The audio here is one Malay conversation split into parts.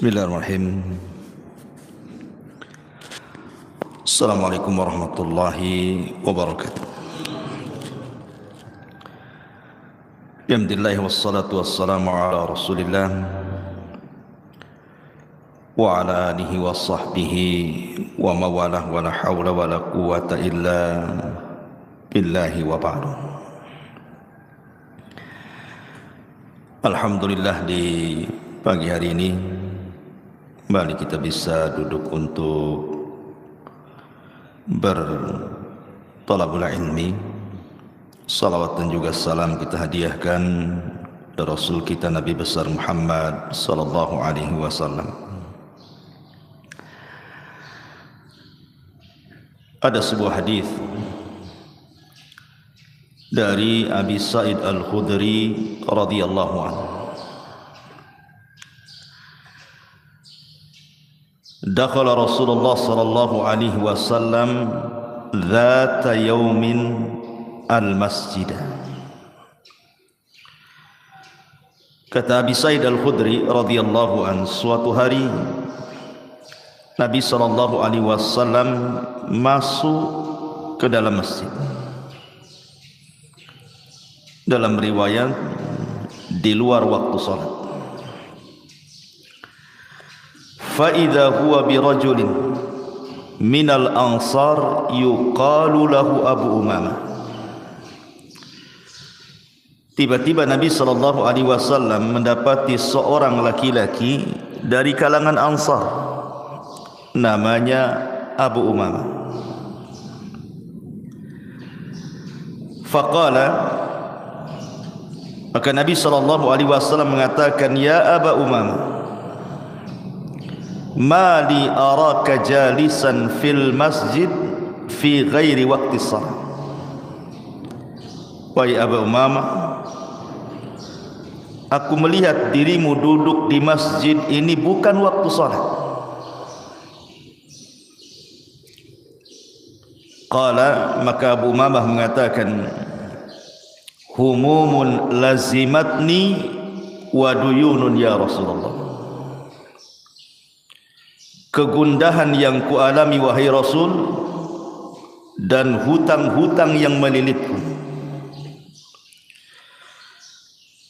Bismillahirrahmanirrahim. Assalamualaikum warahmatullahi wabarakatuh. Alhamdulillah wassalatu wassalamu ala Rasulillah wa ala alihi wa sahbihi wa mawalah wa la hawla wa la quwwata illa billahi wa ba'du. Alhamdulillah, di pagi hari ini kembali kita bisa duduk untuk bertolabul ilmi. Salawat dan juga salam kita hadiahkan kepada Rasul kita Nabi besar Muhammad sallallahu alaihi wasallam. Ada sebuah hadis dari Abi Sa'id Al-Khudri radhiyallahu anhu. Dakhala Rasulullah sallallahu alaihi wasallam dzata yaumin al-masjid. Kata Abi Sa'id Al-Khudri radhiyallahu anhu, suatu hari Nabi sallallahu alaihi wasallam masuk ke dalam masjid. Dalam riwayat di luar waktu salat. فَإِذَا هُوَ بِرَجُلٍ مِنَ الْأَنصَارِ يُقَالُ لَهُ أَبُو أُمَامَةَ. Tiba-tiba Nabi SAW mendapati seorang laki-laki dari kalangan Ansar, namanya Abu Umamah. Faqala, maka Nabi SAW mengatakan, ya Aba Umamah, ma li araka jalisan fil masjid fi ghairi waqti salat. Wahai Abu Umamah, aku melihat dirimu duduk di masjid ini bukan waktu salat. Qala, maka Abu Umamah mengatakan, humumun lazimatni wa duyunun ya Rasulullah. Kegundahan yang kualami wahai Rasul, dan hutang-hutang yang melilitku.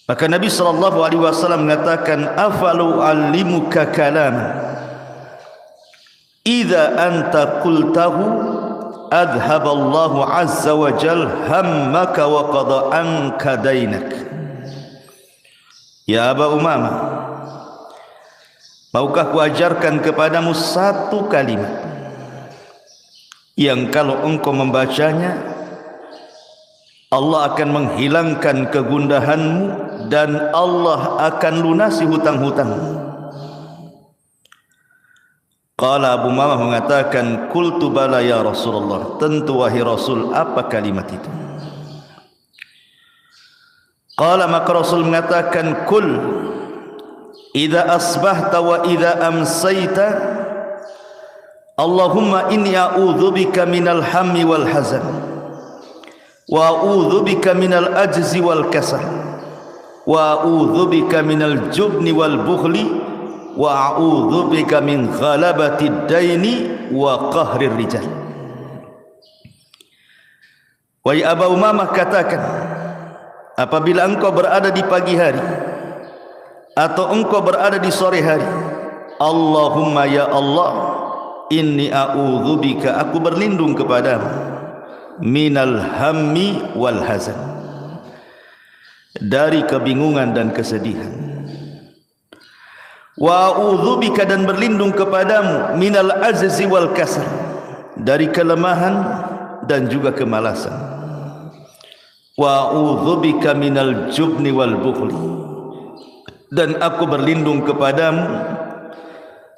Maka Nabi SAW mengatakan, afalu allimuka kalam idza anta qultahu adhaballahu azza wa jal hammaka wa qada anka dainak. Ya Aba Umamah, maukah kuajarkan kepadamu satu kalimat yang kalau engkau membacanya, Allah akan menghilangkan kegundahanmu dan Allah akan lunasi hutang-hutangmu. Qala, Abu Umamah mengatakan, qultu bala ya Rasulullah, tentu wahai Rasul, apa kalimat itu? Qala, maka Rasul mengatakan, kul idza asbahta wa idza amsayta Allahumma inni a'udzubika minal hammi wal hazan wa a'udzubika minal ajzi wal kasal wa a'udzubika minal jubni wal bukhli wa a'udzubika min ghalabatid daini wa qahrir rijal. Wahai Abu Umamah, katakan, apabila engkau berada di pagi hari atau engkau berada di sore hari, Allahumma ya Allah, inni a'udzubika, aku berlindung kepadamu, minal hammi wal hazan, dari kebingungan dan kesedihan, wa a'udzubika, dan berlindung kepadamu, minal ajzi wal kasal, dari kelemahan dan juga kemalasan, wa a'udzubika minal jubni wal bukhli, dan aku berlindung kepadamu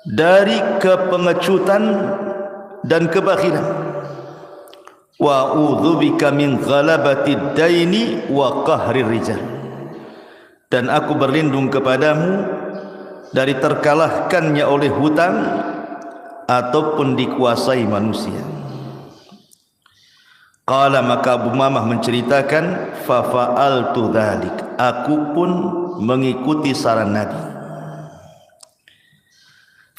dari kepengecutan dan kebakhilan, wa a'udzubika min ghalabatid daini wa qahrir rijal, dan aku berlindung kepadamu dari terkalahkannya oleh hutang ataupun dikuasai manusia. Qala, maka Abu Umamah menceritakan, fa fa'altu dzalik, aku pun mengikuti saran Nabi.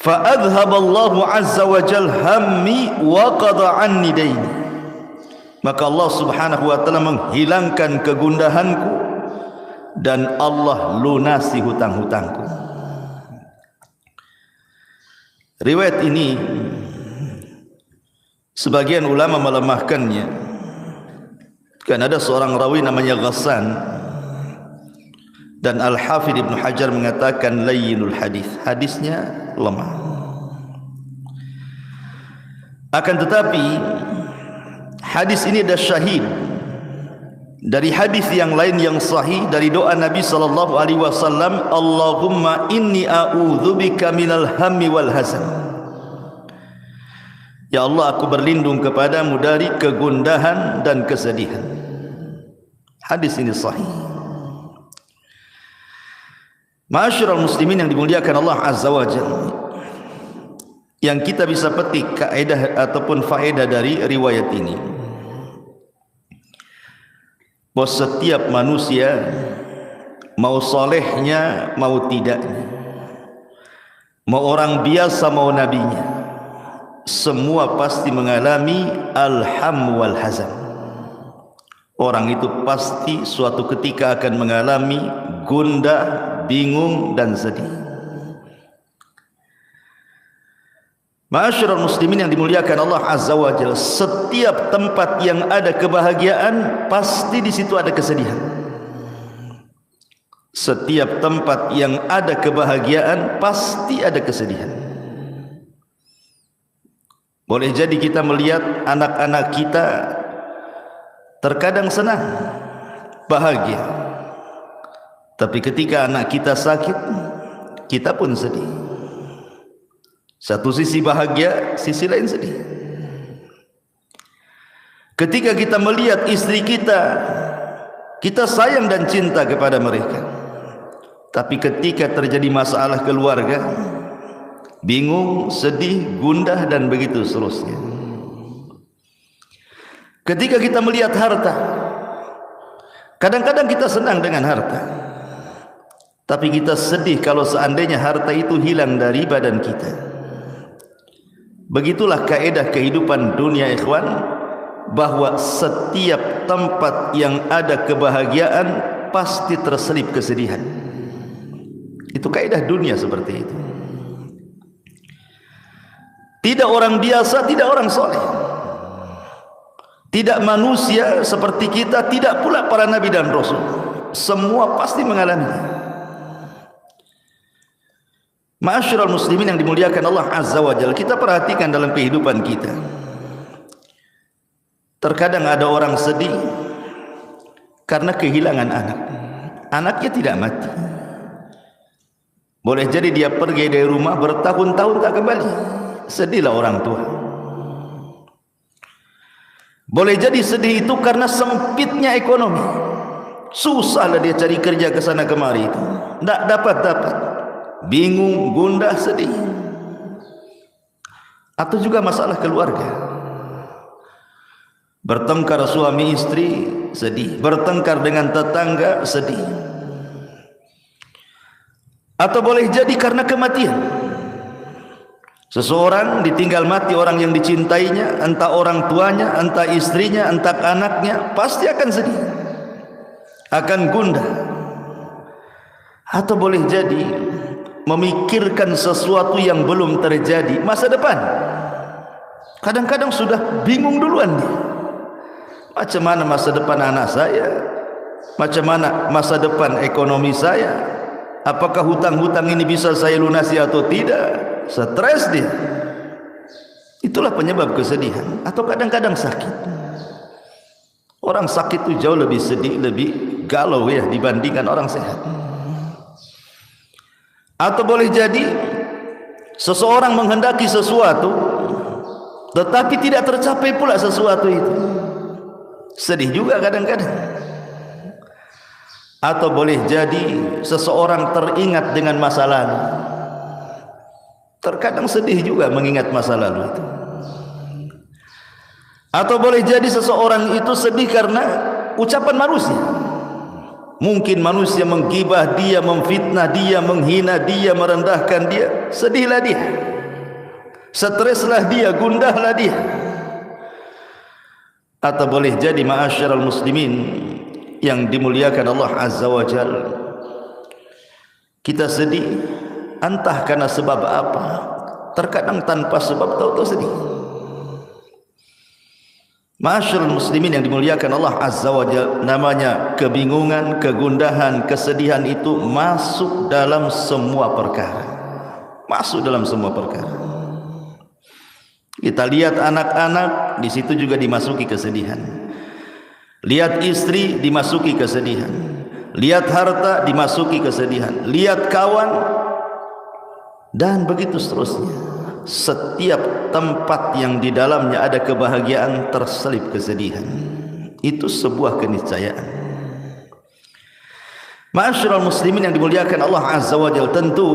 fa adhaballahu azza wa jal hammi wa qada anni daini, maka Allah subhanahu wa ta'ala menghilangkan kegundahanku dan Allah lunasi hutang-hutangku. Riwayat ini sebagian ulama melemahkannya, kan ada seorang rawi namanya Ghassan, dan Al-Hafidh Ibn Hajar mengatakan layyinul hadis, hadisnya lemah. Akan tetapi hadis ini ada syahid dari hadis yang lain yang sahih dari doa Nabi sallallahu alaihi wasallam, Allahumma inni a'udzubika minal hammi wal hazan. Ya Allah, aku berlindung kepadamu dari kegundahan dan kesedihan. Hadis ini sahih. Ma'asyiral muslimin yang dimuliakan Allah azza wa jalla, yang kita bisa petik kaidah ataupun faedah dari riwayat ini, bahwa setiap manusia, mau solehnya mau tidaknya, mau orang biasa mau nabinya, semua pasti mengalami alham wal hazan. Orang itu pasti suatu ketika akan mengalami gundah, bingung dan sedih. Ma'asyiral muslimin yang dimuliakan Allah azza wa jalla, setiap tempat yang ada kebahagiaan pasti di situ ada kesedihan. Setiap tempat yang ada kebahagiaan pasti ada kesedihan. Boleh jadi kita melihat anak-anak kita terkadang senang, bahagia, tapi ketika anak kita sakit, kita pun sedih. Satu sisi bahagia, sisi lain sedih. Ketika kita melihat istri kita, kita sayang dan cinta kepada mereka, tapi ketika terjadi masalah keluarga, bingung, sedih, gundah dan begitu seterusnya. Ketika kita melihat harta, kadang-kadang kita senang dengan harta, tapi kita sedih kalau seandainya harta itu hilang dari badan kita. Begitulah kaidah kehidupan dunia, ikhwan, bahwa setiap tempat yang ada kebahagiaan pasti terselip kesedihan. Itu kaidah dunia seperti itu. Tidak orang biasa, tidak orang soleh, tidak manusia seperti kita, tidak pula para nabi dan rasul, semua pasti mengalaminya. Ma'asyiral muslimin yang dimuliakan Allah azza wa jalla, kita perhatikan dalam kehidupan kita, terkadang ada orang sedih karena kehilangan anak. Anaknya tidak mati. Boleh jadi dia pergi dari rumah bertahun-tahun tak kembali, sedihlah orang tua. Boleh jadi sedih itu karena sempitnya ekonomi, susahlah dia cari kerja ke sana kemari itu, tidak dapat, bingung, gundah, sedih. Atau juga masalah keluarga, bertengkar suami istri, sedih, bertengkar dengan tetangga, sedih. Atau boleh jadi karena kematian, seseorang ditinggal mati orang yang dicintainya, entah orang tuanya, entah istrinya, entah anaknya, pasti akan sedih, akan gundah. Atau boleh jadi memikirkan sesuatu yang belum terjadi, masa depan. Kadang-kadang sudah bingung duluan dia. Macam mana masa depan anak saya? Macam mana masa depan ekonomi saya? Apakah hutang-hutang ini bisa saya lunasi atau tidak? Stres dia. Itulah penyebab kesedihan. Atau kadang-kadang sakit. Orang sakit itu jauh lebih sedih, lebih galau ya dibandingkan orang sehat. Atau boleh jadi seseorang menghendaki sesuatu tetapi tidak tercapai pula sesuatu itu, sedih juga kadang-kadang. Atau boleh jadi seseorang teringat dengan masa lalu, terkadang sedih juga mengingat masa lalu itu. Atau boleh jadi seseorang itu sedih karena ucapan manusia. Mungkin manusia menggibah dia, memfitnah dia, menghina dia, merendahkan dia, sedihlah dia. streslah dia, gundahlah dia. Atau boleh jadi ma'asyiral muslimin yang dimuliakan Allah Azza wa Jalla, kita sedih entah karena sebab apa, terkadang tanpa sebab tahu-tahu sedih. Ma'asyiral muslimin yang dimuliakan Allah Azza wa Jalla, namanya kebingungan, kegundahan, kesedihan itu masuk dalam semua perkara. Masuk dalam semua perkara. Kita lihat anak-anak, di situ juga dimasuki kesedihan. Lihat istri, dimasuki kesedihan. Lihat harta, dimasuki kesedihan. Lihat kawan, dan begitu seterusnya. Setiap tempat yang di dalamnya ada kebahagiaan terselip kesedihan. Itu sebuah keniscayaan. Ma'asyiral muslimin yang dimuliakan Allah Azza wa Jalla, tentu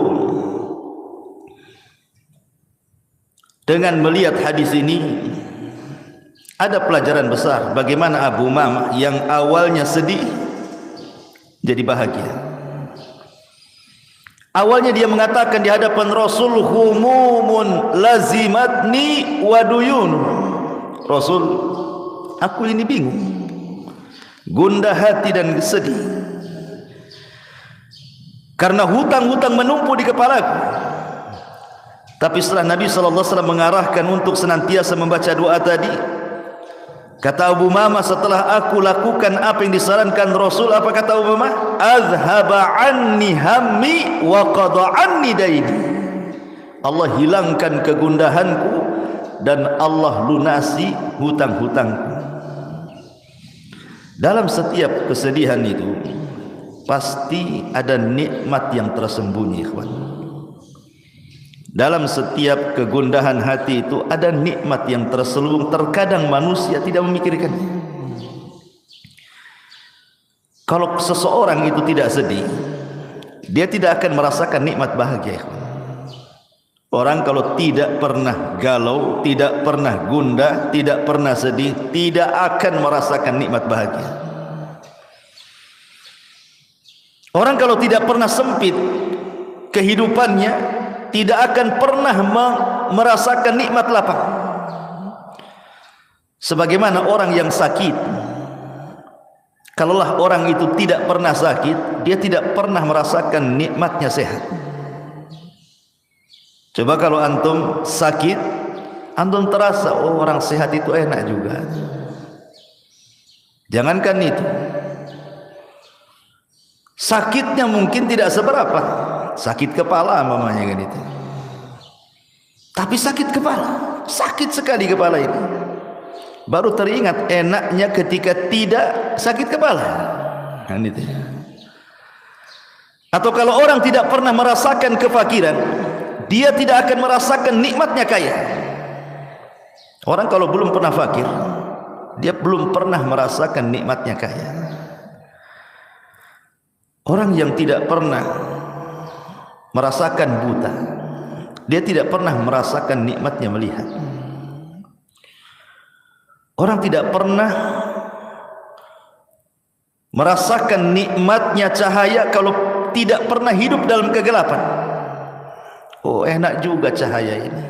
dengan melihat hadis ini ada pelajaran besar bagaimana Abu Umamah yang awalnya sedih jadi bahagia. Awalnya dia mengatakan di hadapan Rasul, humumun lazimatni wa duyun. Rasul, aku ini bingung, gundah hati dan sedih karena hutang-hutang menumpuk di kepalaku. Tapi setelah Nabi SAW mengarahkan untuk senantiasa membaca doa tadi, kata Abu Umamah, setelah aku lakukan apa yang disarankan Rasul, apa kata Abu Umamah? Azhaba anni hammi wa qada anni daini. Allah hilangkan kegundahanku dan Allah lunasi hutang-hutangku. Dalam setiap kesedihan itu pasti ada nikmat yang tersembunyi, ikhwan. Dalam setiap kegundahan hati itu ada nikmat yang terselubung, terkadang manusia tidak memikirkannya. Kalau seseorang itu tidak sedih, dia tidak akan merasakan nikmat bahagia. Orang kalau tidak pernah galau, tidak pernah gundah, tidak pernah sedih, tidak akan merasakan nikmat bahagia. Orang kalau tidak pernah sempit kehidupannya, tidak akan pernah merasakan nikmat lapang. Sebagaimana orang yang sakit, kalaulah orang itu tidak pernah sakit, dia tidak pernah merasakan nikmatnya sehat. Coba kalau antum sakit, antum terasa, oh orang sehat itu enak juga. Jangankan itu, sakitnya mungkin tidak seberapa, sakit kepala mamanya kan itu. Tapi sakit kepala, sakit sekali kepala ini. Baru teringat enaknya ketika tidak sakit kepala. Kan itu. Atau kalau orang tidak pernah merasakan kefakiran, dia tidak akan merasakan nikmatnya kaya. Orang kalau belum pernah fakir, dia belum pernah merasakan nikmatnya kaya. Orang yang tidak pernah merasakan buta, dia tidak pernah merasakan nikmatnya melihat. Orang tidak pernah merasakan nikmatnya cahaya kalau tidak pernah hidup dalam kegelapan. Oh enak juga cahaya ini,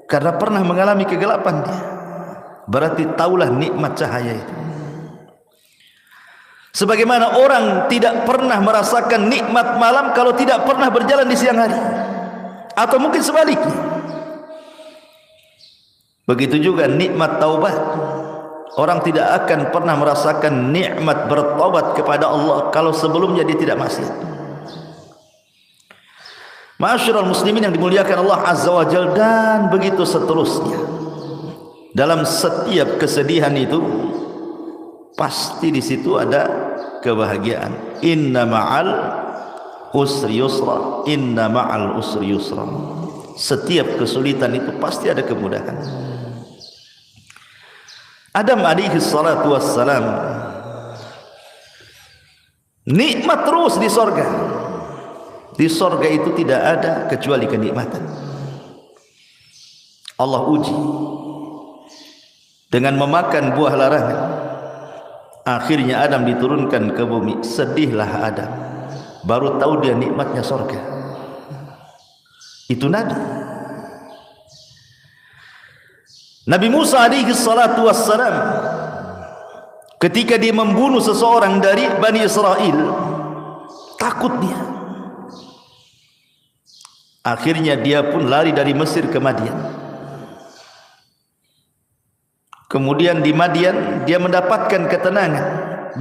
karena pernah mengalami kegelapan dia. Berarti taulah nikmat cahaya itu. Sebagaimana orang tidak pernah merasakan nikmat malam kalau tidak pernah berjalan di siang hari, atau mungkin sebaliknya. Begitu juga nikmat taubat. Orang tidak akan pernah merasakan nikmat bertaubat kepada Allah kalau sebelumnya dia tidak maksiat. Ma'asyiral muslimin yang dimuliakan Allah Azza wa Jalla, dan begitu seterusnya. Dalam setiap kesedihan itu pasti di situ ada kebahagiaan. Inna ma'al usri yusra, inna ma'al usri yusra. Setiap kesulitan itu pasti ada kemudahan. Adam alaihi salatu wassalam nikmat terus di sorga. Di sorga itu tidak ada kecuali kenikmatan. Allah uji dengan memakan buah larangan. Akhirnya Adam diturunkan ke bumi. Sedihlah Adam, baru tahu dia nikmatnya sorga. Itu Nabi. Nabi Musa alaihi salatu wassalam ketika dia membunuh seseorang dari Bani Israel, takut dia. Akhirnya dia pun lari dari Mesir ke Madian. Kemudian di Madian dia mendapatkan ketenangan,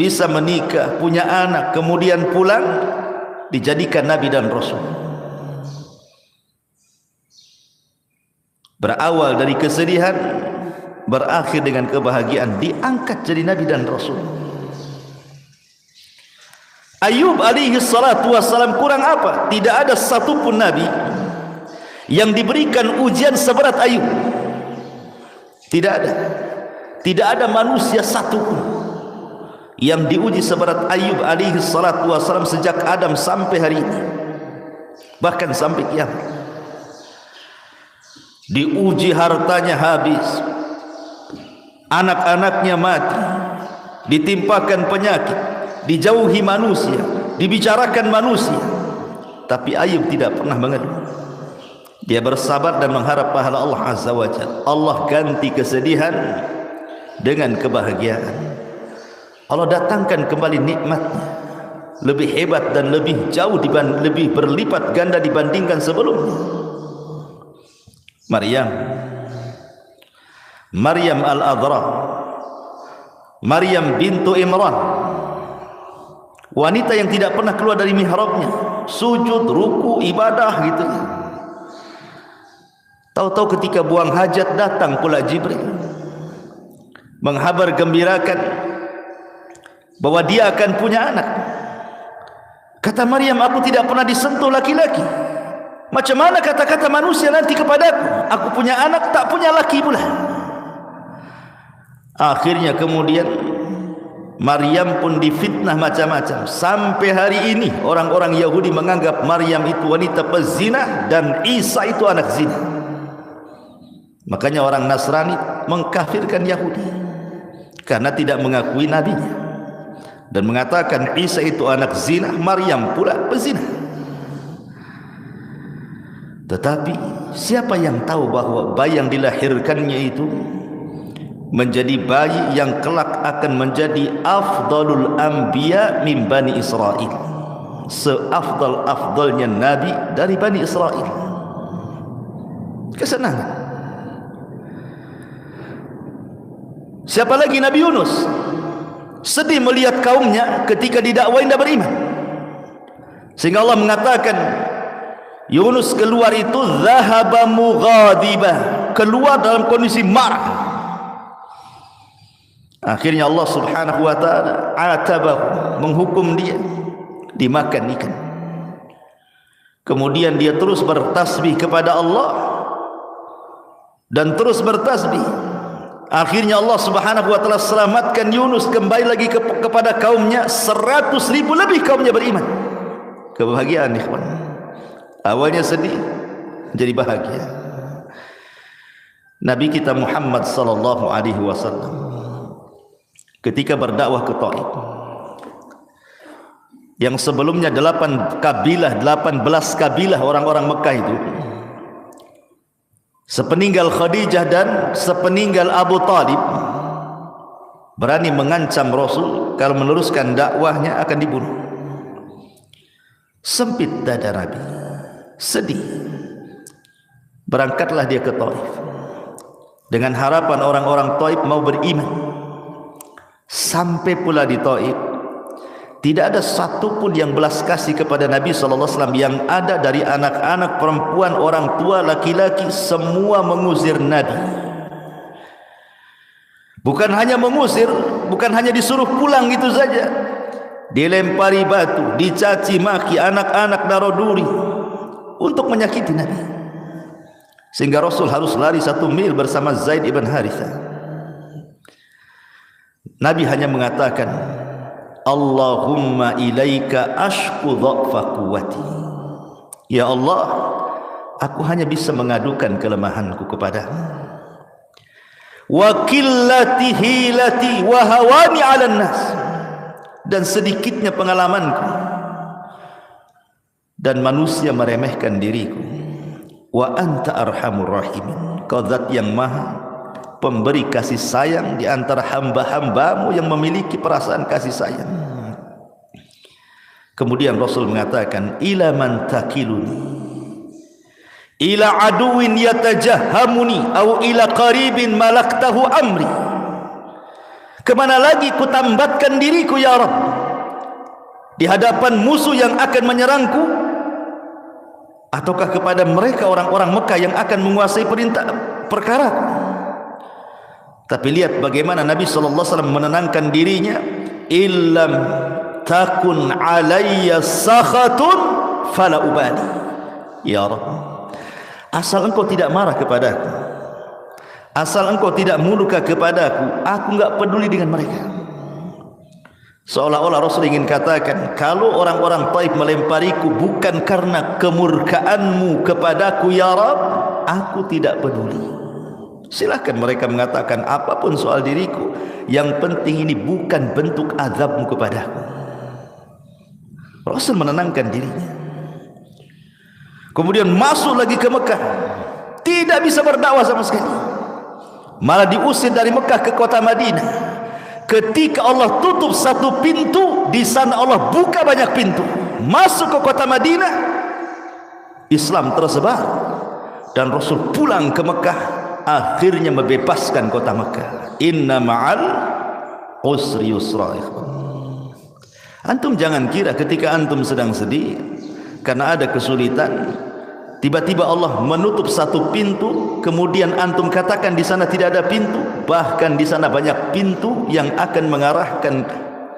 bisa menikah, punya anak, kemudian pulang dijadikan nabi dan rasul. Berawal dari kesedihan, berakhir dengan kebahagiaan, diangkat jadi nabi dan rasul. Ayub alaihi salatu wassalam kurang apa? Tidak ada satupun nabi yang diberikan ujian seberat Ayub. Tidak ada. Tidak ada manusia satupun yang diuji seberat Ayub alaihi salatu wassalam sejak Adam sampai hari ini, bahkan sampai kiamat. Diuji hartanya habis, anak-anaknya mati, ditimpakan penyakit, dijauhi manusia, dibicarakan manusia, tapi Ayub tidak pernah mengeluh. Dia bersabar dan mengharap pahala Allah Azza wa Jalla. Allah ganti kesedihan dengan kebahagiaan. Allah datangkan kembali nikmatnya, lebih hebat dan lebih jauh, lebih berlipat ganda dibandingkan sebelumnya. Maryam al-Adra, Maryam bintu Imran, wanita yang tidak pernah keluar dari mihrabnya, sujud, ruku, ibadah gitu. Tahu-tahu ketika buang hajat datang pula Jibril menghabar gembirakan bahwa dia akan punya anak. Kata Maryam, aku tidak pernah disentuh laki-laki. Macam mana kata-kata manusia nanti kepadaku? Aku punya anak, tak punya laki pula. Akhirnya kemudian Maryam pun difitnah macam-macam. Sampai hari ini orang-orang Yahudi menganggap Maryam itu wanita pezina dan Isa itu anak zina. Makanya orang Nasrani mengkafirkan Yahudi karena tidak mengakui nabinya dan mengatakan Isa itu anak zina, Maryam pula pezina. Tetapi siapa yang tahu bahwa bayi yang dilahirkannya itu menjadi bayi yang kelak akan menjadi afdalul anbiya min Bani Israel, seafdal-afdalnya nabi dari Bani Israel. Kesenangan. Siapa lagi? Nabi Yunus sedih melihat kaumnya ketika didakwain tidak beriman, sehingga Allah mengatakan Yunus keluar itu zahaba mughadiba, keluar dalam kondisi marah. Akhirnya Allah Subhanahu wa taala atabahu, menghukum dia dimakan ikan. Kemudian dia terus bertasbih kepada Allah dan terus bertasbih. Akhirnya Allah Subhanahu wa taala selamatkan Yunus, kembali lagi kepada kaumnya. 100.000 lebih kaumnya beriman. Kebahagiaan ikhwan. Awalnya sedih, jadi bahagia. Nabi kita Muhammad sallallahu alaihi wasallam ketika berdakwah ke Taif, yang sebelumnya 18 kabilah orang-orang Mekah itu, sepeninggal Khadijah dan sepeninggal Abu Talib, berani mengancam Rasul kalau meneruskan dakwahnya akan dibunuh. Sempit dada Nabi, sedih. Berangkatlah dia ke Taif dengan harapan orang-orang Taif mau beriman. Sampai pula di Taif, tidak ada satupun yang belas kasih kepada Nabi SAW. Yang ada dari anak-anak, perempuan, orang tua, laki-laki, semua mengusir Nabi. Bukan hanya mengusir, bukan hanya disuruh pulang gitu saja, dilempari batu, dicaci maki, anak-anak daro duri untuk menyakiti Nabi, sehingga Rasul harus lari 1 mil bersama Zaid ibn Harithah. Nabi hanya mengatakan, Allahumma ilaika ashku dha'fa quwwati. Ya Allah, aku hanya bisa mengadukan kelemahanku kepadamu. Wa qillati hilati wa hawani 'alan nas, dan sedikitnya pengalamanku dan manusia meremehkan diriku. Wa anta arhamur rahimin, kau zat yang maha pemberi kasih sayang di antara hamba-hambamu yang memiliki perasaan kasih sayang. Kemudian Rasul mengatakan, ila man takiluni, ila aduwin yatajahhamuni, au ila qaribin malaktahu amri. Kemana lagi ku tambatkan diriku ya Rabb? Di hadapan musuh yang akan menyerangku, ataukah kepada mereka orang-orang Mekah yang akan menguasai perkara? Tapi lihat bagaimana Nabi SAW menenangkan dirinya. Illam takun alayya sakhatun fala ubali. Ya Rabb, asal engkau tidak marah kepadaku, asal engkau tidak murka kepadaku, aku enggak peduli dengan mereka. Seolah-olah Rasul ingin katakan, kalau orang-orang Taif melempariku bukan karena kemurkaanmu kepadaku ya Rabb, aku tidak peduli. Silakan mereka mengatakan apapun soal diriku, yang penting ini bukan bentuk azabmu kepadaku. Rasul menenangkan dirinya. Kemudian masuk lagi ke Mekah, tidak bisa berdakwah sama sekali, malah diusir dari Mekah ke kota Madinah. Ketika Allah tutup satu pintu, di sana Allah buka banyak pintu. Masuk ke kota Madinah, Islam tersebar, dan Rasul pulang ke Mekah, akhirnya membebaskan kota Mekah. Inna ma'al usri yusra. Antum jangan kira ketika antum sedang sedih karena ada kesulitan, tiba-tiba Allah menutup satu pintu, kemudian antum katakan di sana tidak ada pintu. Bahkan di sana banyak pintu yang akan mengarahkan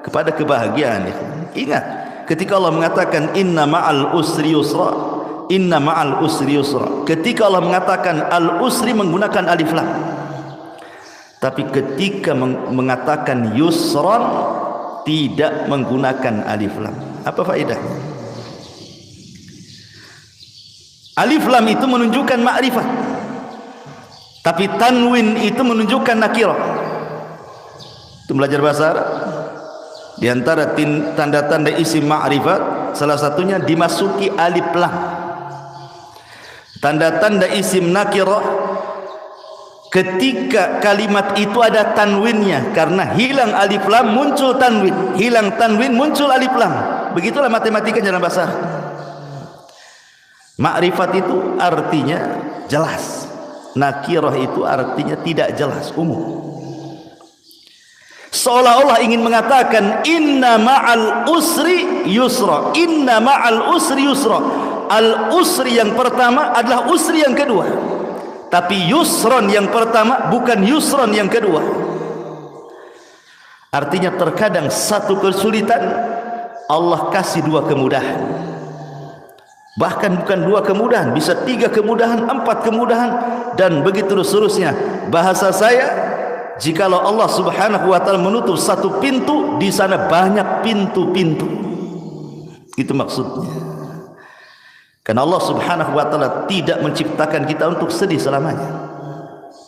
kepada kebahagiaan. Ingat, ketika Allah mengatakan inna ma'al usri yusra, inna ma'al usri yusra, ketika Allah mengatakan al usri menggunakan alif lam. Tapi ketika mengatakan yusran tidak menggunakan alif lam. Apa faedahnya? Alif lam itu menunjukkan ma'rifat, tapi tanwin itu menunjukkan nakirah. Itu belajar bahasa Arab. Di antara tanda-tanda isim ma'rifat, salah satunya dimasuki alif lam. Tanda-tanda isim nakirah, ketika kalimat itu ada tanwinnya, karena hilang alif lam muncul tanwin, hilang tanwin muncul alif lam. Begitulah matematika dalam bahasa Arab. Ma'rifat itu artinya jelas, nakirah itu artinya tidak jelas, umum. Seolah-olah ingin mengatakan inna ma'al usri yusra, inna ma'al usri yusra. Al usri yang pertama adalah usri yang kedua, tapi yusron yang pertama bukan yusron yang kedua. Artinya terkadang satu kesulitan Allah kasih dua kemudahan. Bahkan bukan dua kemudahan, bisa tiga kemudahan, empat kemudahan, dan begitu seterusnya. Bahasa saya, jikalau Allah Subhanahu wa ta'ala menutup satu pintu, di sana banyak pintu-pintu. Itu maksudnya. Karena Allah Subhanahu wa ta'ala tidak menciptakan kita untuk sedih selamanya,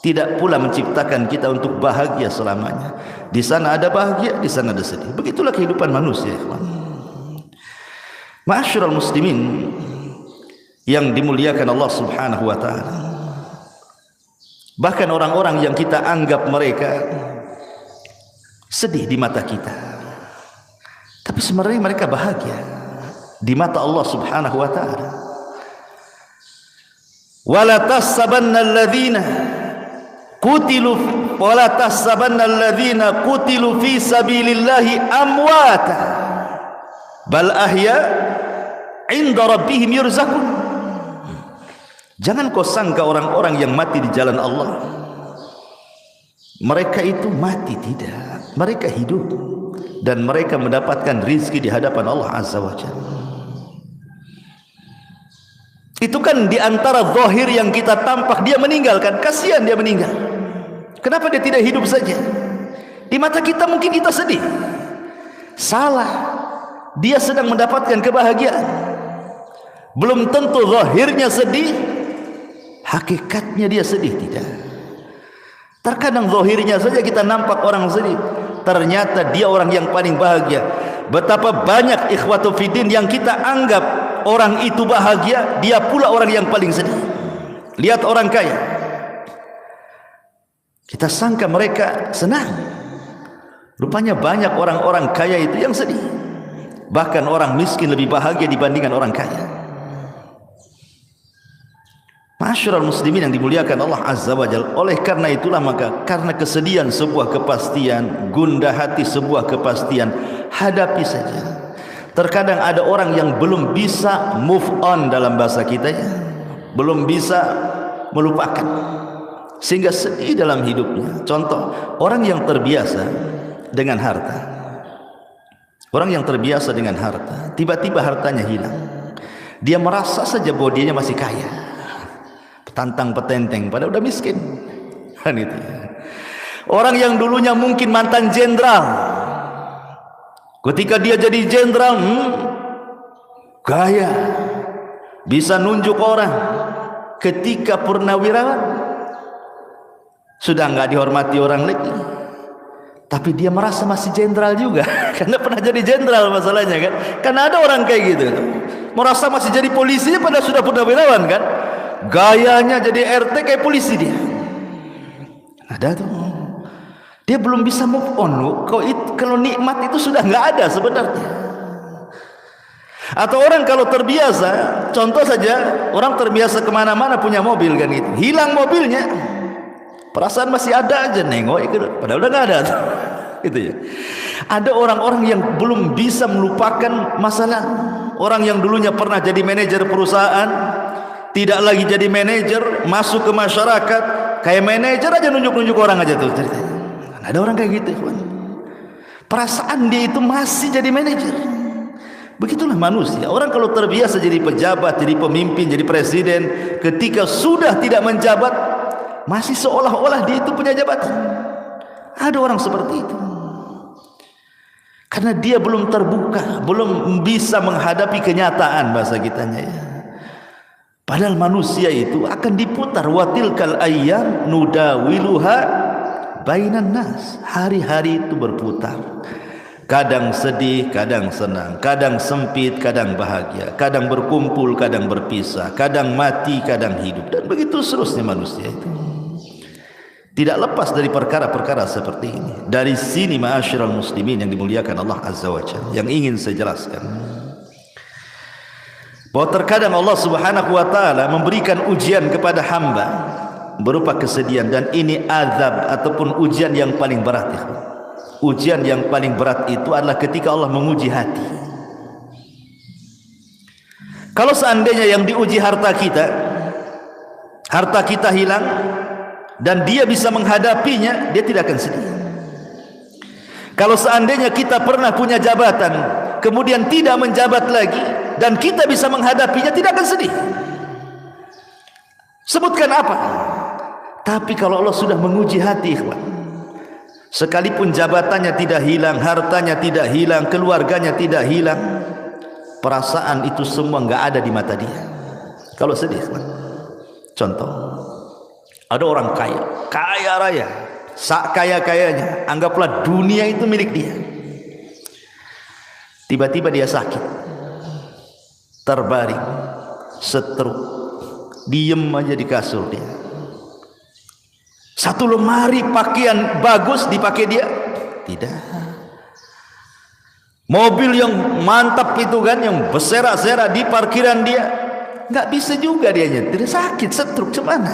tidak pula menciptakan kita untuk bahagia selamanya. Di sana ada bahagia, di sana ada sedih. Begitulah kehidupan manusia. Ma'asyiral muslimin yang dimuliakan Allah Subhanahu wa ta'ala. Bahkan orang-orang yang kita anggap mereka sedih di mata kita, tapi sebenarnya mereka bahagia di mata Allah Subhanahu wa ta'ala. Wala tahsabanna alladhina qutilu wala tahsabanna alladhina qutilu fi sabilillahi amwata bal ahya 'inda rabbihim yurzaqun. Jangan kau sangka orang-orang yang mati di jalan Allah mereka itu mati, tidak, mereka hidup dan mereka mendapatkan rizki di hadapan Allah Azza wa Jalla. Itu kan di antara zahir yang kita tampak, dia meninggalkan, kasihan dia meninggal. Kenapa dia tidak hidup saja? Di mata kita mungkin kita sedih. Salah, dia sedang mendapatkan kebahagiaan. Belum tentu zahirnya sedih, hakikatnya dia sedih, tidak. Terkadang zahirnya saja kita nampak orang sedih, ternyata dia orang yang paling bahagia. Betapa banyak ikhwatu fiddin yang kita anggap orang itu bahagia, dia pula orang yang paling sedih. Lihat orang kaya, Kita sangka mereka senang. Rupanya banyak orang-orang kaya itu yang sedih. Bahkan orang miskin lebih bahagia dibandingkan orang kaya. Ma'asyiral muslimin yang dimuliakan Allah Azza wa Jalla. Oleh karena itulah maka karena kesedihan sebuah kepastian, gundah hati sebuah kepastian, hadapi saja. Terkadang ada orang yang belum bisa move on dalam bahasa kita ya. Belum bisa melupakan. Sehingga sedih dalam hidupnya. Contoh, orang yang terbiasa dengan harta. Orang yang terbiasa dengan harta, tiba-tiba hartanya hilang. Dia merasa saja bahwa dia masih kaya. Tantang petenteng padahal udah miskin. Kan itu. Orang yang dulunya mungkin mantan jenderal, ketika dia jadi jenderal, gaya, bisa nunjuk orang. Ketika purnawirawan, sudah enggak dihormati orang lagi. Tapi dia merasa masih jenderal juga, karena pernah jadi jenderal masalahnya kan. Karena ada orang kayak gitu, merasa masih jadi polisi padahal sudah purnawirawan kan. Gayanya jadi RT kayak polisi dia. Ada tuh. Dia belum bisa move on. Kalau nikmat itu sudah nggak ada sebenarnya. Atau orang kalau terbiasa, contoh saja, orang terbiasa kemana-mana punya mobil kan gitu. Hilang mobilnya, perasaan masih ada aja nengok gitu. Padahal udah nggak ada. Gitu ya. Ada orang-orang yang belum bisa melupakan masalah. Orang yang dulunya pernah jadi manajer perusahaan, tidak lagi jadi manajer, masuk ke masyarakat kayak manajer aja, nunjuk-nunjuk orang aja tuh ceritanya. Ada orang kayak gitu, kawan. Perasaan dia itu masih jadi manajer. Begitulah manusia. Orang kalau terbiasa jadi pejabat, jadi pemimpin, jadi presiden, ketika sudah tidak menjabat, masih seolah-olah dia itu punya jabatan. Ada orang seperti itu. Karena dia belum terbuka, belum bisa menghadapi kenyataan bahasa kitanya ya. Padahal manusia itu akan diputar, watilkal ayyam nudawiluha bainan nas. Hari-hari itu berputar. Kadang sedih, kadang senang, kadang sempit, kadang bahagia, kadang berkumpul, kadang berpisah, kadang mati, kadang hidup, dan begitu seterusnya manusia itu. Tidak lepas dari perkara-perkara seperti ini. Dari sini ma'asyiral muslimin yang dimuliakan Allah Azza wa Jalla, yang ingin saya jelaskan, bahwa terkadang Allah Subhanahu wa taala memberikan ujian kepada hamba berupa kesedihan, dan ini azab ataupun ujian yang paling berat ya. Ujian yang paling berat itu adalah ketika Allah menguji hati. Kalau seandainya yang diuji harta kita hilang dan dia bisa menghadapinya, dia tidak akan sedih. Kalau seandainya kita pernah punya jabatan, kemudian tidak menjabat lagi, dan kita bisa menghadapinya, tidak akan sedih. Sebutkan apa? Tapi kalau Allah sudah menguji hati, ikhwan, sekalipun jabatannya tidak hilang, hartanya tidak hilang, keluarganya tidak hilang, perasaan itu semua enggak ada di mata dia. Kalau sedih, ikhwan. Contoh, ada orang kaya raya, sak kaya-kayanya, anggaplah dunia itu milik dia. Tiba-tiba dia sakit, terbaring, stroke, diem aja di kasur dia. Satu lemari pakaian bagus dipakai dia? Tidak. Mobil yang mantap itu kan, yang berserak-serak di parkiran dia, nggak bisa juga dia nyetir, sakit, stroke, cuman.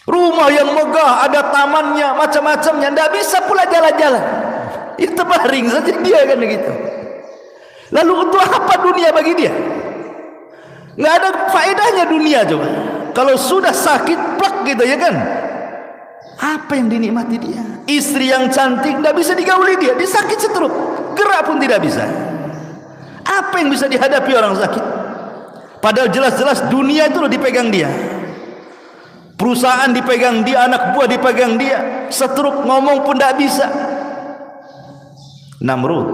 Rumah yang megah, ada tamannya, macam-macamnya, nggak bisa pula jalan-jalan. Itu baring saja dia kan begitu. Lalu untuk apa dunia bagi dia? Nggak ada faedahnya dunia coba. Kalau sudah sakit plak gitu ya kan, apa yang dinikmati dia? Istri yang cantik tidak bisa digauli dia, dia sakit stroke, gerak pun tidak bisa. Apa yang bisa dihadapi orang sakit? Padahal jelas-jelas dunia itu loh dipegang dia, perusahaan dipegang dia, anak buah dipegang dia, stroke, ngomong pun tidak bisa. Namrud,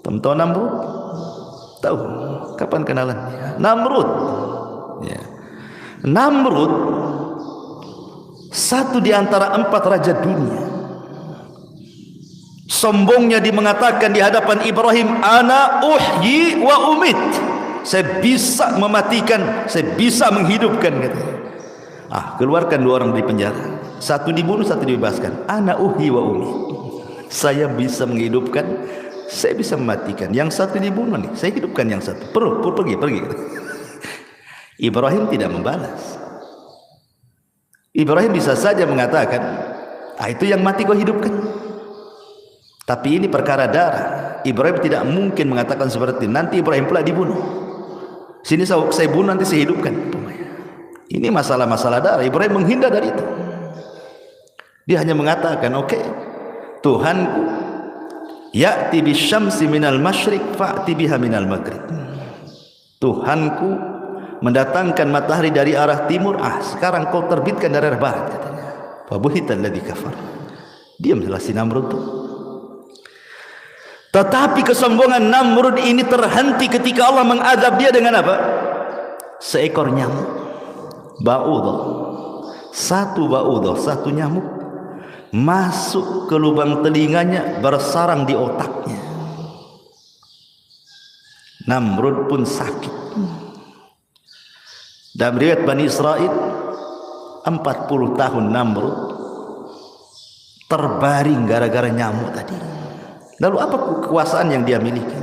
tahu Namrud? Tahu? Kapan kenalan? Namrud. Ya. Namrud satu di antara 4 raja dunia. Sombongnya dia mengatakan di hadapan Ibrahim, ana uhyi wa umit. Saya bisa mematikan, saya bisa menghidupkan katanya. Keluarkan 2 orang dari penjara. Satu dibunuh, satu dibebaskan. Ana uhyi wa umi. Saya bisa menghidupkan, saya bisa mematikan. Yang satu dibunuh nih, saya hidupkan yang satu. Pergi. Ibrahim tidak membalas. Ibrahim bisa saja mengatakan, itu yang mati kau hidupkan. Tapi ini perkara darah. Ibrahim tidak mungkin mengatakan seperti itu. Nanti Ibrahim pula dibunuh. Sini saya bunuh, nanti saya hidupkan. Ini masalah-masalah darah. Ibrahim menghindar dari itu. Dia hanya mengatakan, oke, Tuhanku, ya'ti bisyamsi minal masyriq fa'ti biha minal maghrib. Tuhanku mendatangkan matahari dari arah timur, sekarang kau terbitkan dari arah barat, katanya. Fa buhital ladzi kafar. Diamlah si Namrud itu. Tetapi kesombongan Namrud ini terhenti ketika Allah mengazab dia dengan apa? Seekor nyamuk. Ba'udah. Satu nyamuk masuk ke lubang telinganya, bersarang di otaknya. Namrud pun sakit. Dalam riwayat Bani Israel, 40 tahun Namrud terbaring gara-gara nyamuk tadi. Lalu apa kekuasaan yang dia miliki?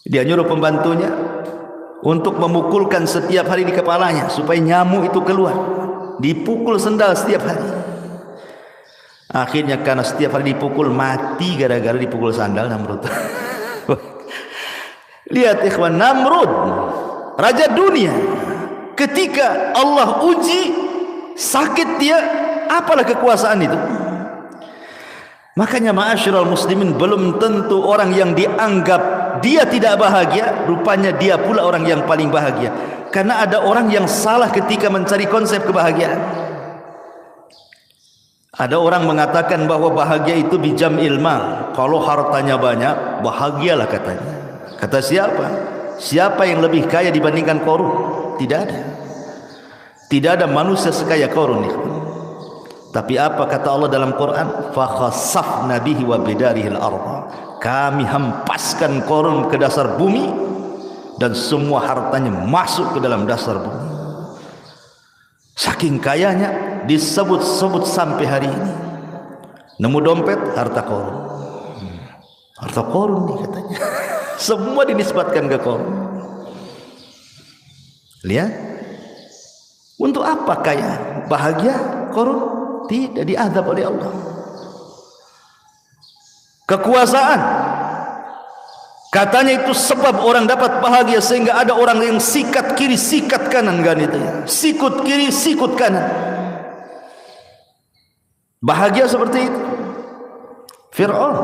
Dia nyuruh pembantunya untuk memukulkan setiap hari di kepalanya supaya nyamuk itu keluar. Dipukul sendal setiap hari. Akhirnya karena setiap hari dipukul, mati gara-gara dipukul sandal Namrud. Lihat ikhwan, Namrud, raja dunia, ketika Allah uji, sakit dia, apalah kekuasaan itu? Makanya ma'asyiral muslimin, belum tentu orang yang dianggap dia tidak bahagia, rupanya dia pula orang yang paling bahagia. Karena ada orang yang salah ketika mencari konsep kebahagiaan. Ada orang mengatakan bahwa bahagia itu bijam'il mal. Kalau hartanya banyak, bahagialah katanya. Kata siapa? Siapa yang lebih kaya dibandingkan Qarun? Tidak ada. Tidak ada manusia sekaya Qarun. Tapi apa kata Allah dalam Quran? Fa khassafna bihi wa bidarihil ardh. Kami hempaskan Qarun ke dasar bumi dan semua hartanya masuk ke dalam dasar bumi. Saking kayanya disebut-sebut sampai hari ini. Nemu dompet, harta Qarun. Harta Qarun nih katanya. Semua dinisbatkan ke Qarun. Lihat. Untuk apa kaya? Bahagia Qarun? Tidak, diazab oleh Allah. Kekuasaan, katanya itu sebab orang dapat bahagia, sehingga ada orang yang sikat kiri sikat kanan, kan itu ya. Sikut kiri sikut kanan. Bahagia seperti itu. Fir'aun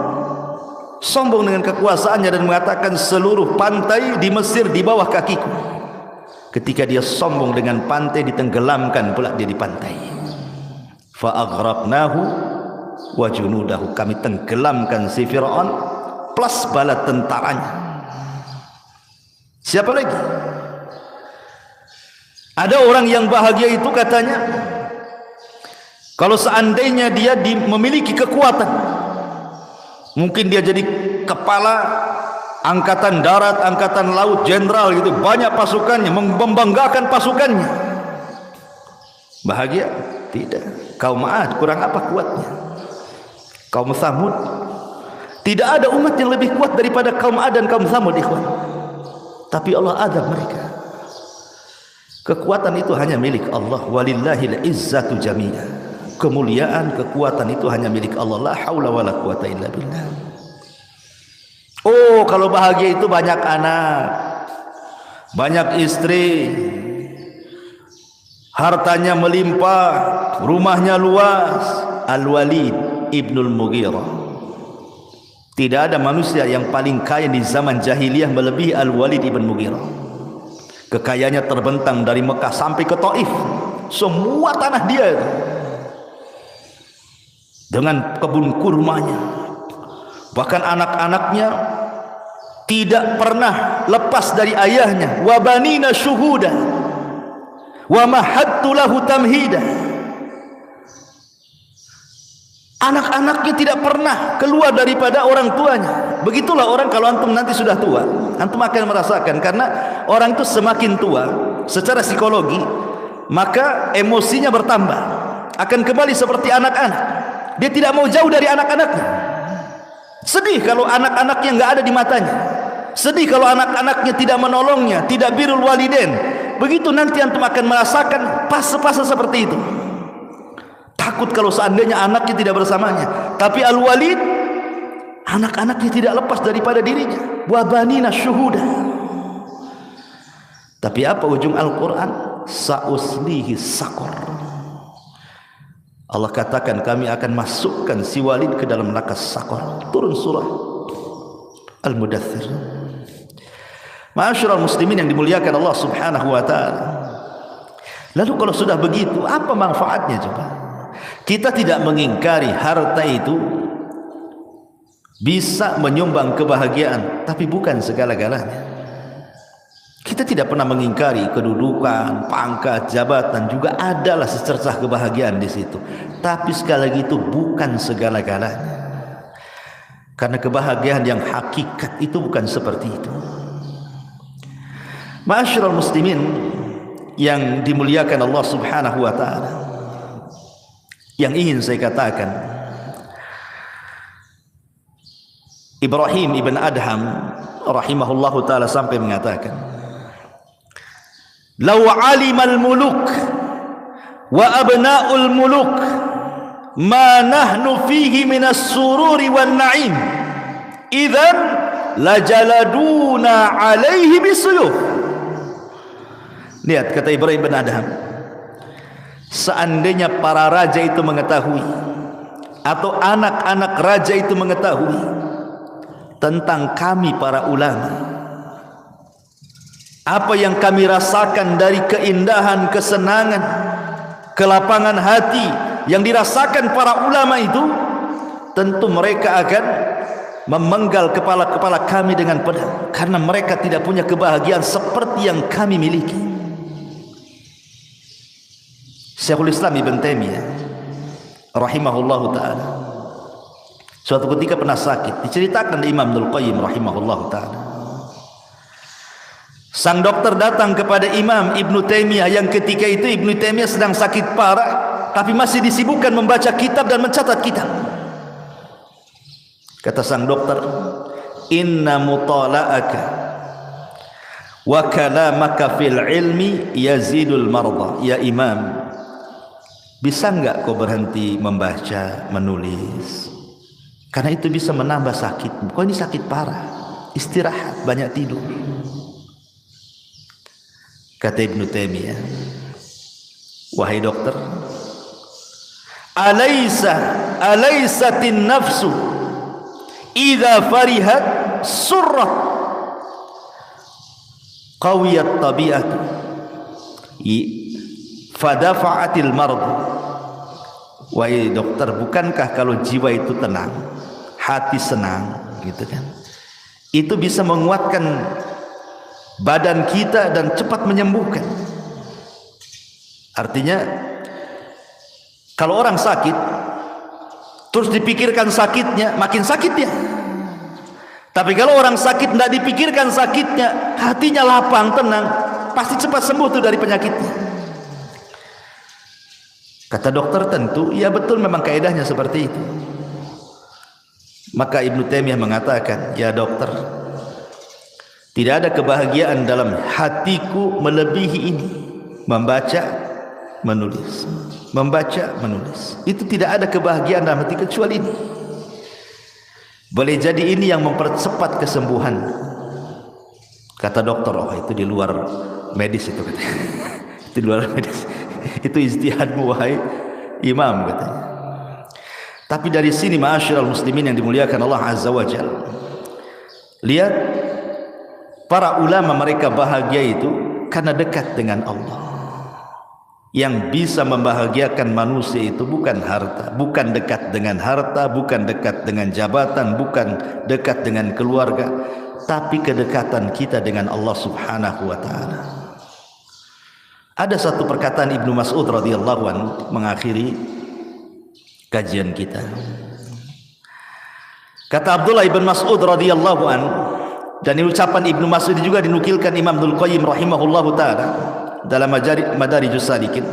sombong dengan kekuasaannya dan mengatakan seluruh pantai di Mesir di bawah kakiku. Ketika dia sombong dengan pantai, ditenggelamkan pula dia di pantai. Fa aghraqnahu wa junudahu. Kami tenggelamkan si Fir'aun plus bala tentaranya. Siapa lagi? Ada orang yang bahagia itu katanya, kalau seandainya dia memiliki kekuatan, mungkin dia jadi kepala angkatan darat, angkatan laut, jenderal gitu, banyak pasukannya, membanggakan pasukannya. Bahagia? Tidak. Kaum Ad kurang apa kuatnya? Kaum Samud, tidak ada umat yang lebih kuat daripada kaum Ad dan kaum Samud, ikhwan. Tapi Allah azab mereka. Kekuatan itu hanya milik Allah. Walillahil izzatu jami'ah. Kemuliaan, kekuatan itu hanya milik Allah. La haula wala quwata illa billah. Oh, kalau bahagia itu banyak anak, banyak istri, hartanya melimpah, rumahnya luas. Al-Walid ibnul Mughirah. Tidak ada manusia yang paling kaya di zaman jahiliyah melebihi Al-Walid ibn Mughirah. Kekayaannya terbentang dari Mekah sampai ke Taif. Semua tanah dia itu, dengan kebun kurmanya. Bahkan anak-anaknya tidak pernah lepas dari ayahnya. Wa banina syuhuda wa mahattu lahu tamhida. Anak-anaknya tidak pernah keluar daripada orang tuanya. Begitulah orang kalau antum nanti sudah tua, antum akan merasakan. Karena orang itu semakin tua, secara psikologi maka emosinya bertambah, akan kembali seperti anak-anak. Dia tidak mau jauh dari anak-anaknya. Sedih kalau anak-anaknya nggak ada di matanya. Sedih kalau anak-anaknya tidak menolongnya, tidak birrul walidain. Begitu nanti antum akan merasakan fase-fase seperti itu. Takut kalau seandainya anaknya tidak bersamanya. Tapi Al-Walid, anak-anaknya tidak lepas daripada dirinya. Wa banina syuhuda. Tapi apa ujung Al-Quran? Sa'uslihi saqar. Allah katakan kami akan masukkan si Walid ke dalam neraka saqar. Turun surah Al-Mudaththir. Ma'asyiral muslimin yang dimuliakan Allah Subhanahu wa taala. Lalu kalau sudah begitu, apa manfaatnya coba? Kita tidak mengingkari harta itu bisa menyumbang kebahagiaan, tapi bukan segala-galanya. Kita tidak pernah mengingkari kedudukan, pangkat, jabatan, juga adalah secercah kebahagiaan di situ. Tapi sekali lagi itu bukan segala-galanya. Karena kebahagiaan yang hakikat itu bukan seperti itu. Ma'asyiral muslimin yang dimuliakan Allah Subhanahu wa taala. Yang ingin saya katakan, Ibrahim ibn Adham rahimahullahu taala sampai mengatakan, "Law 'alimal muluk wa abna'ul muluk ma nahnu fihi minas sururi wan na'im idzan lajaladuna 'alaihi bisuyuf." Lihat kata Ibrahim bin Adham, seandainya para raja itu mengetahui atau anak-anak raja itu mengetahui tentang kami para ulama, apa yang kami rasakan dari keindahan, kesenangan, kelapangan hati yang dirasakan para ulama itu, tentu mereka akan memenggal kepala-kepala kami dengan pedang, karena mereka tidak punya kebahagiaan seperti yang kami miliki. Syekhul Islam Ibn Taimiyah rahimahullahu ta'ala suatu ketika pernah sakit. Diceritakan dari Imam Ibnul Qayyim rahimahullahu ta'ala, sang dokter datang kepada Imam Ibn Taimiyah yang ketika itu Ibn Taimiyah sedang sakit parah, tapi masih disibukkan membaca kitab dan mencatat kitab. Kata sang dokter, "Inna mutala'aka wa kalamaka fil ilmi yazidul marda." Ya Imam, bisa enggak kau berhenti membaca, menulis? Karena itu bisa menambah sakit. Kau ini sakit parah, istirahat, banyak tidur. Kata Ibnu Taimiyah, wahai dokter, alaisatin nafsu idza farihat surrat qawiyat tabi'atu fadafa'atil marad. Wahai dokter, bukankah kalau jiwa itu tenang, hati senang, gitu kan, itu bisa menguatkan badan kita dan cepat menyembuhkan. Artinya kalau orang sakit terus dipikirkan sakitnya, makin sakit ya. Tapi kalau orang sakit tidak dipikirkan sakitnya, hatinya lapang, tenang, pasti cepat sembuh tuh dari penyakitnya. Kata dokter, tentu ya betul, memang kaedahnya seperti itu. Maka Ibnu Taimiyah mengatakan, ya dokter, tidak ada kebahagiaan dalam hatiku melebihi ini, membaca, menulis, membaca, menulis. Itu tidak ada kebahagiaan dalam hati kecuali ini. Boleh jadi ini yang mempercepat kesembuhan. Kata dokter, oh itu di luar medis itu katanya. Itu di luar medis. Itu ijtihadmu wahai imam katanya. Tapi dari sini ma'asyiral muslimin yang dimuliakan Allah Azza wa Jalla, lihat para ulama, mereka bahagia itu karena dekat dengan Allah. Yang bisa membahagiakan manusia itu bukan harta, bukan dekat dengan harta, bukan dekat dengan jabatan, bukan dekat dengan keluarga, tapi kedekatan kita dengan Allah Subhanahu wa taala. Ada satu perkataan Ibnu Mas'ud radhiyallahu anhu mengakhiri kajian kita. Kata Abdullah ibn Mas'ud radhiyallahu anhu, dan ucapan Ibnu Mas'ud juga dinukilkan Imam Ibnul Qayyim rahimahullahu taala, dalam Madarijus Salikin.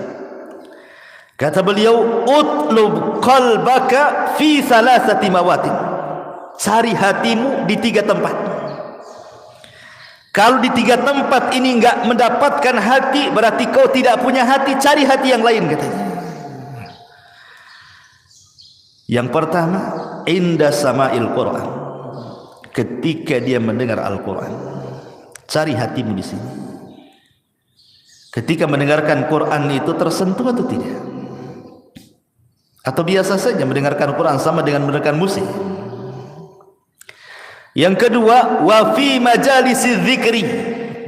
Kata beliau, utlub qalbaka fi thalathati mawatin. Cari hatimu di 3 tempat. Kalau di 3 tempat ini enggak mendapatkan hati, berarti kau tidak punya hati. Cari hati yang lain, katanya. Yang pertama, inda sama'il Quran. Ketika dia mendengar Al-Quran, cari hatimu di sini. Ketika mendengarkan Quran itu tersentuh atau tidak? Atau biasa saja mendengarkan Quran sama dengan mendengarkan musik? Yang kedua, wa fi majalisi dzikri,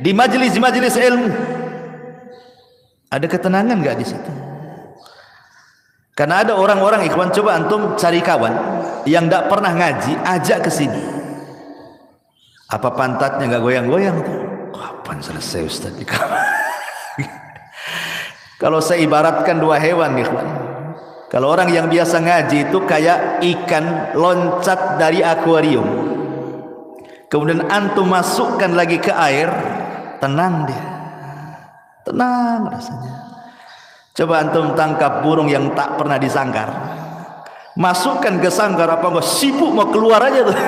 di majelis-majelis ilmu. Ada ketenangan enggak di situ? Karena ada orang-orang, ikhwan, coba antum cari kawan yang tidak pernah ngaji, ajak ke sini. Apa pantatnya enggak goyang-goyang tuh? Kapan selesai Ustaz di kamar? Kalau saya ibaratkan 2 hewan, ikhwan. Kalau orang yang biasa ngaji itu kayak ikan loncat dari akuarium. Kemudian antum masukkan lagi ke air, tenang dia. Tenang rasanya. Coba antum tangkap burung yang tak pernah disangkar. Masukkan ke sangkar, apa enggak sibuk mau keluar aja tuh.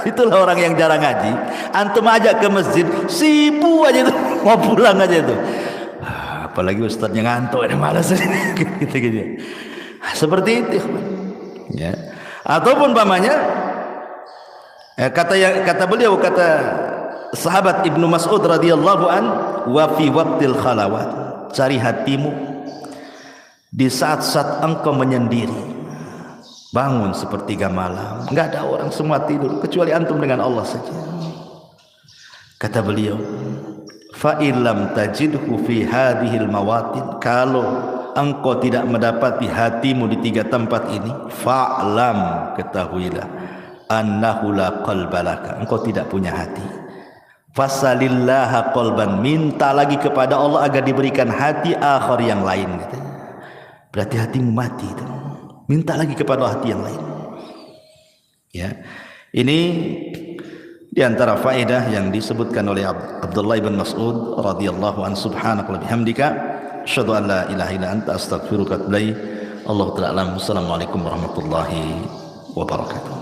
Itulah orang yang jarang ngaji. Antum ajak ke masjid, sibuk aja tuh, mau pulang aja tuh. Apalagi ustadznya ngantuk, ada malas gitu. Seperti itu, ya. Ataupun pamannya, kata beliau, kata sahabat Ibnu Mas'ud radhiyallahu an, wa fi waqtil khalawat, cari hatimu di saat-saat engkau menyendiri. Bangun sepertiga malam, enggak ada orang, semua tidur kecuali antum dengan Allah saja. Kata beliau, fa illam tajidhu fi hadhil mawatin, kalau engkau tidak mendapati hatimu di 3 tempat ini, fa'lam, ketahuilah, annahu la qalbalaka, engkau tidak punya hati. Fasalillaha qalban, minta lagi kepada Allah agar diberikan hati akhar yang lain, gitu. Berarti hatimu mati itu. Minta lagi kepada hati yang lain. Ya. Ini di antara faedah yang disebutkan oleh Abdullah bin Mas'ud radhiyallahu an, subhanaka wa bihamdika asyhadu an la ilaha illa anta astaghfiruka wa atubu ilaik. Allahu ta'ala alam. Assalamualaikum warahmatullahi wabarakatuh.